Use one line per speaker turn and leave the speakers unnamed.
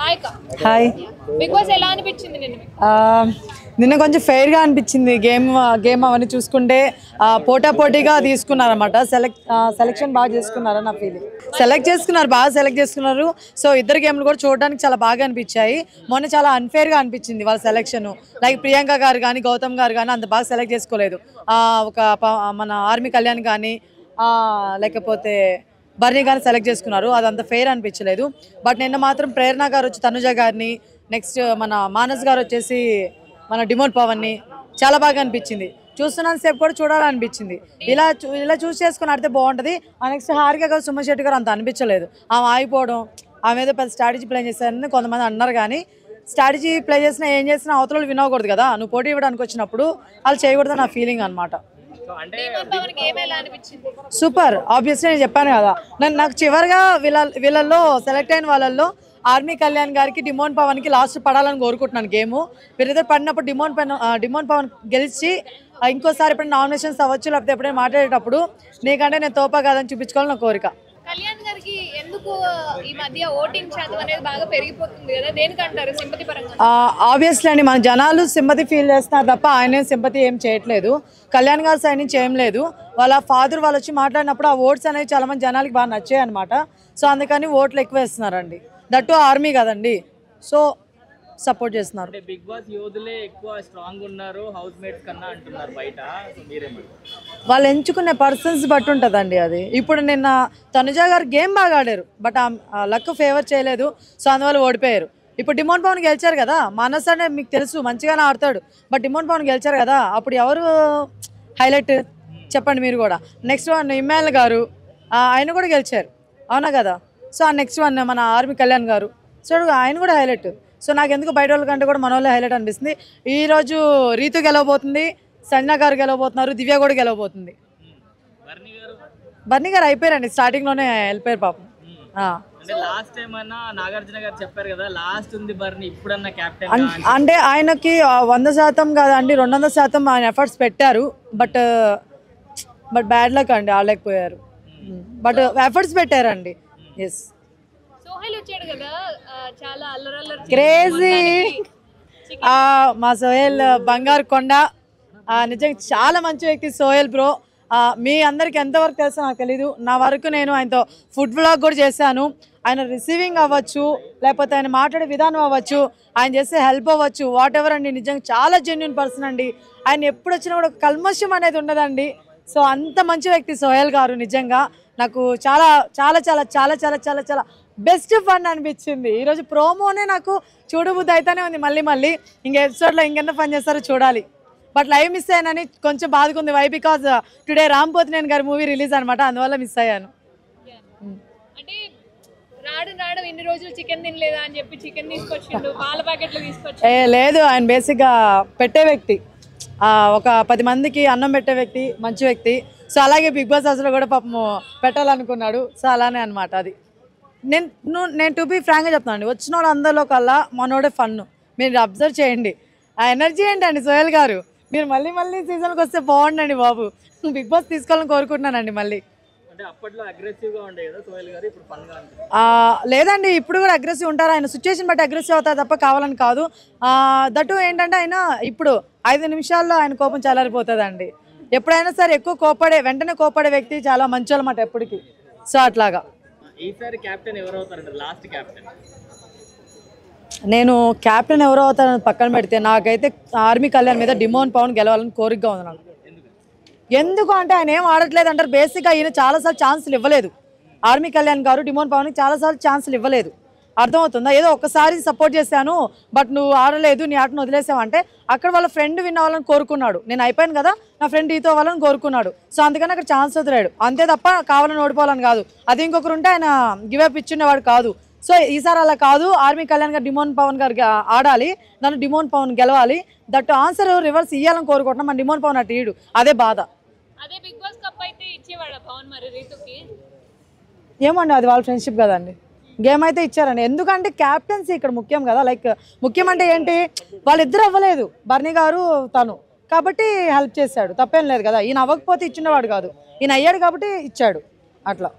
Hi.
Big boss ఎలా అనిపించింది నిన్న?
నిన్న కొంచెం ఫెయిర్గా అనిపించింది. గేమ్ అవన్నీ చూసుకుంటే పోటాపోటీగా తీసుకున్నారన్నమాట. సెలెక్షన్ బాగా చేసుకున్నారని నా ఫీలింగ్. బాగా సెలెక్ట్ చేసుకున్నారు. సో ఇద్దరు గేమ్లు కూడా చూడడానికి చాలా బాగా అనిపించాయి. మొన్న చాలా అన్ఫేర్గా అనిపించింది వాళ్ళ సెలెక్షన్. లైక్ ప్రియాంక గారు కానీ గౌతమ్ గారు కానీ అంత బాగా సెలెక్ట్ చేసుకోలేదు. మన ఆర్మీ కళ్యాణ్ కానీ లేకపోతే బర్నీ గారిని సెలెక్ట్ చేసుకున్నారు. అదంత ఫెయిర్ అనిపించలేదు. బట్ నిన్న మాత్రం ప్రేరణ గారు వచ్చి తనుజ గారిని, నెక్స్ట్ మన మానస్ గారు వచ్చేసి మన డిమోన్ పవన్ని చాలా బాగా అనిపించింది. చూస్తున్నంత సేపు కూడా చూడాలనిపించింది. ఇలా చూస్ చేసుకుని ఆడితే బాగుంటుంది. నెక్స్ట్ హారిక గారు, సుమన్ శెట్టి గారు అంత అనిపించలేదు. ఆమె ఆగిపోవడం, ఆమె ఏదో పెద్ద స్ట్రాటజీ ప్లే చేశారని కొంతమంది అన్నారు. కానీ స్ట్రాటజీ ప్లే చేసినా ఏం చేసినా అవతల వినకూడదు కదా. నువ్వు పోటీ ఇవ్వడానికి వచ్చినప్పుడు వాళ్ళు చేయకూడదు నా ఫీలింగ్ అనమాట. సూపర్. ఆబ్వియస్లీ నేను చెప్పాను కదా, నాకు చివరిగా వీళ్ళల్లో సెలెక్ట్ అయిన వాళ్ళల్లో ఆర్మీ కళ్యాణ్ గారికి, డిమోన్ పవన్కి లాస్ట్ పడాలని కోరుకుంటున్నాను. గేమ్ వీరిద్దరు పడినప్పుడు డిమోన్ పవన్ గెలిచి ఇంకోసారి ఎప్పుడైనా నామినేషన్స్ అవ్వచ్చు, లేకపోతే ఎప్పుడైనా మాట్లాడేటప్పుడు నీకంటే నేను తోపా కాదని చూపించుకోవాలని నా కోరిక.
కళ్యాణ్ గారికి ఎందుకు ఈ మధ్య ఓటింగ్ శాతం అనేది బాగా పెరిగిపోతుంది కదా, దేనికంటారు? సింపతి పరంగా
ఆబ్వియస్లీ అండి, మన జనాలు సింపతి ఫీల్ చేస్తున్నారు తప్ప ఆయన సింపతి ఏం చేయట్లేదు. కళ్యాణ్ గారు సైడ్ నుంచి ఏం లేదు. వాళ్ళ ఫాదర్ వాళ్ళు వచ్చి మాట్లాడినప్పుడు ఆ ఓట్స్ అనేవి చాలా మంది జనాలకి బాగా నచ్చాయి అనమాట. సో అందుకని ఓట్లు ఎక్కువ వేస్తున్నారండి. దట్టు ఆర్మీ కదండి, సో సపోర్ట్ చేస్తున్నారు.
బిగ్ బాస్ యోధులే ఎక్కువ స్ట్రాంగ్ ఉన్నారు హౌస్ మేట్స్ కన్నా అంటున్నారు బయట.
వాళ్ళు ఎంచుకునే పర్సన్స్ బట్టి ఉంటుందండి అది. ఇప్పుడు నిన్న తనుజ గారు గేమ్ బాగా ఆడారు, బట్ ఆ లక్ ఫేవర్ చేయలేదు. సో అందువల్ల ఓడిపోయారు. ఇప్పుడు డిమోన్ పవన్ గెలిచారు కదా. మానస్ అంటే మీకు తెలుసు మంచిగానే ఆడతాడు, బట్ డిమోన్ పవన్ గెలిచారు కదా. అప్పుడు ఎవరు హైలైట్ చెప్పండి మీరు కూడా. నెక్స్ట్ వన్ ఇమ్మాయిల్ గారు, ఆయన కూడా గెలిచారు అవునా కదా. సో ఆ నెక్స్ట్ వన్ మన ఆర్మీ కళ్యాణ్ గారు, సో ఆయన కూడా హైలైట్. సో నాకు ఎందుకు బయట వాళ్ళ కంటే కూడా మన వాళ్ళే హైలైట్ అనిపిస్తుంది. ఈరోజు రీతు గెలవబోతుంది, సంజన గారు గెలవబోతున్నారు, దివ్య కూడా గెలవబోతుంది. బర్నీ గారు అయిపోయారండి, స్టార్టింగ్లోనే వెళ్ళిపోయారు పాపం.
లాస్ట్ టైం అన్నా నాగార్జున గారు చెప్పారు కదా లాస్ట్ ఉంది బర్నీ, ఇప్పుడన్నా కెప్టెన్
అంటే ఆయనకి 100% కాదండి, 200% ఆయన ఎఫర్ట్స్ పెట్టారు. బట్ బ్యాడ్ లక్ అండి, ఆడలేకపోయారు. బట్ ఎఫర్ట్స్ పెట్టారండి. ఎస్,
సోహెల్ వచ్చాడు కదా, చాలా అల్లరల్లరి
క్రేజీ. మా సోహెల్ బంగారు కొండ, నిజంగా చాలా మంచి వ్యక్తి సోహెల్ బ్రో. మీ అందరికి ఎంతవరకు తెలుసో నాకు తెలీదు. నా వరకు నేను ఆయనతో ఫుడ్ వ్లాగ్ కూడా చేశాను. ఆయన రిసీవింగ్ అవ్వచ్చు, లేకపోతే ఆయన మాట్లాడే విధానం అవ్వచ్చు, ఆయన చేసే హెల్ప్ అవ్వచ్చు, వాట్ ఎవర్ అండి. నిజంగా చాలా జెన్యున్ పర్సన్ అండి. ఆయన ఎప్పుడు వచ్చినా కూడా కల్మషం అనేది ఉండదండి. సో అంత మంచి వ్యక్తి సోహెల్ గారు. నిజంగా నాకు చాలా చాలా చాలా చాలా చాలా చాలా చాలా బెస్ట్ ఫన్ అనిపించింది. ఈరోజు ప్రోమోనే నాకు చూడబుద్ధి అయితేనే ఉంది. మళ్ళీ ఇంకా ఎపిసోడ్లో ఇంకెంత ఫన్ చేస్తారో చూడాలి. బట్ లైవ్ మిస్ అయ్యానని కొంచెం బాధకుంది. Why because today Ram Pothineni గారి మూవీ రిలీజ్ అనమాట, అందువల్ల మిస్ అయ్యాను.
అంటే రాడు ఇన్ని రోజులు చికెన్ తినలేదా అని చెప్పి చికెన్ తీసుకొచ్చిండు, పాల ప్యాకెట్లు తీసుకొచ్చి.
లేదు, ఆయన బేసిక్గా పెట్టే వ్యక్తి, ఒక 10 మందికి అన్నం పెట్టే వ్యక్తి, మంచి వ్యక్తి. సో అలాగే బిగ్ బాస్ హౌస్లో కూడా పాపం పెట్టాలనుకున్నాడు. సో అలానే అనమాట అది. నేను టు బీ ఫ్రాంక్గా చెప్తానండి, వచ్చిన వాళ్ళు అందరిలో కల్లా మనోడే ఫన్. మీరు అబ్జర్వ్ చేయండి, ఆ ఎనర్జీ ఏంటండి సోహెల్ గారు. మీరు మళ్ళీ సీజన్కి వస్తే బాగుండండి బాబు. బిగ్ బాస్ తీసుకోవాలని కోరుకుంటున్నానండి మళ్ళీ. లేదండి, ఇప్పుడు కూడా అగ్రెసివ్ ఉంటారు. ఆయన సిచ్యువేషన్ బట్టి అగ్రెసివ్ అవుతారు తప్ప కావాలని కాదు. దట్టు ఏంటంటే ఆయన ఇప్పుడు 5 నిమిషాల్లో ఆయన కోపం చల్లారిపోతుందండి. ఎప్పుడైనా సరే ఎక్కువ వెంటనే కోపడే వ్యక్తి చాలా మంచి అన్నమాట ఎప్పటికీ. సో అట్లాగా నేను క్యాప్టెన్ ఎవరు అవుతారని పక్కన పెడితే, నాకైతే ఆర్మీ కళ్యాణ్ మీద డిమోన్ పవన్ గెలవాలని కోరికగా ఉంది నాకు. ఎందుకు అంటే ఆయన ఏం ఆడట్లేదు అంటారు. బేసిక్గా ఈయన చాలాసార్లు ఛాన్సులు ఇవ్వలేదు. ఆర్మీ కళ్యాణ్ గారు డిమోన్ పవన్కి చాలాసార్లు ఛాన్సులు ఇవ్వలేదు. అర్థమవుతుందా? ఏదో ఒక్కసారి సపోర్ట్ చేశాను, బట్ నువ్వు ఆడలేదు, నీ ఆటను వదిలేసావు అంటే అక్కడ వాళ్ళ ఫ్రెండ్ విన్ అవ్వాలని కోరుకున్నాడు. నేను అయిపోయాను కదా, నా ఫ్రెండ్ ఈతో అవ్వాలని కోరుకున్నాడు. సో అందుకని అక్కడ ఛాన్స్ వదిలేడు, అంతే తప్ప కావాలని ఓడిపోవాలని కాదు. అది ఇంకొకరు ఉంటే ఆయన గివప్ ఇచ్చుండేవాడు కాదు. సో ఈసారి అలా కాదు, ఆర్మీ కళ్యాణ్ గారు డిమోన్ పవన్ గారికి ఆడాలి, నన్ను డిమోన్ పవన్ గెలవాలి. దట్ ఆన్సర్ రివర్స్ ఇవ్వాలని కోరుకుంటున్నాం. మన డిమోన్ పవన్ అటు ఈడు, అదే బాధ. ఏమండి, అది వాళ్ళ ఫ్రెండ్షిప్ కదండి. గేమ్ అయితే ఇచ్చారండి. ఎందుకంటే క్యాప్టెన్సీ ఇక్కడ ముఖ్యం కదా. లైక్ ముఖ్యం అంటే ఏంటి, వాళ్ళిద్దరు అవ్వలేదు, బర్నీ గారు తను, కాబట్టి హెల్ప్ చేశాడు, తప్పేం లేదు కదా. ఈయన అవ్వకపోతే ఇచ్చిండేవాడు కాదు, ఈయన అయ్యాడు కాబట్టి ఇచ్చాడు అట్లా.